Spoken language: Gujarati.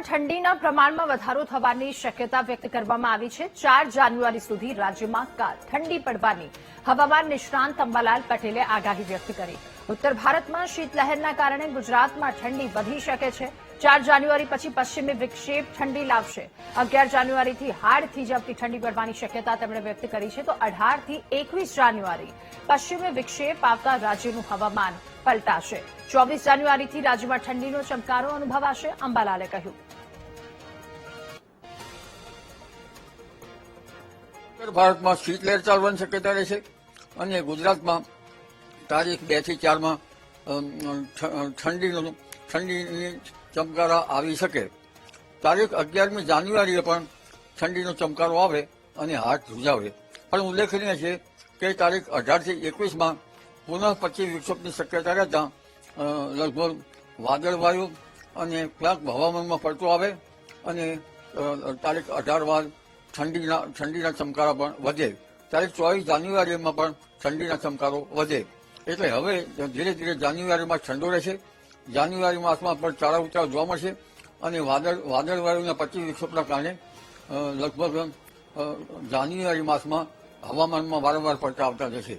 ઠંડીના પ્રમાણમાં વધારો થવાની શક્યતા વ્યક્ત કરવામાં આવી છે। 4 જાન્યુઆરી સુધી રાજ્યમાં ઠંડી પડવાની હવામાન નિષ્ણાંત અંબાલાલ પટેલે આગાહી વ્યક્ત કરી। ઉત્તર ભારતમાં શીતલહેરના કારણે ગુજરાતમાં ઠંડી વધી શકે છે। 4 જાન્યુઆરી પછી પશ્ચિમી વિક્ષેપ ઠંડી લાવશે। 11 જાન્યુઆરીથી હાડ થીજવતી ઠંડી પડવાની શક્યતા તેમણે વ્યક્ત કરી છે, તો 18 થી 21 જાન્યુઆરી પશ્ચિમી વિક્ષેપ આવતા રાજ્યનું હવામાન પલટાશે। 24 જાન્યુઆરીથી રાજ્યમાં ઠંડીનો ચમકારો અનુભવાશે, અંબાલાલે કહ્યું। ઉત્તર ભારતમાં શીતલહેર ચાલવાની શક્યતા રહેશે અને ગુજરાતમાં તારીખ 2 થી 4માં ઠંડીની ચમકારા આવી શકે। તારીખ 11મી જાન્યુઆરીએ પણ ઠંડીનો ચમકારો આવે અને હાથ ધ્રુજાવે। પણ ઉલ્લેખનીય છે કે તારીખ 18 થી 21માં પુનઃ પશ્ચિમ વિક્ષેપની શક્યતા રહેતા લગભગ વાદળવાયુ અને ક્યાંક હવામાનમાં પલટો આવે અને તારીખ 18 બાદ ઠંડીના ચમકારા પણ વધે। તારીખ 24 જાન્યુઆરીમાં પણ ઠંડીના ચમકારો વધે। એટલે હવે ધીરે ધીરે જાન્યુઆરીમાં ઠંડો રહેશે। જાન્યુઆરી માસમાં પણ ચારા ઉતાર જોવા મળશે અને વાદળવાયુના પશ્ચિમ વિક્ષેપના કારણે લગભગ જાન્યુઆરી માસમાં હવામાનમાં વારંવાર પલટા આવતા જશે।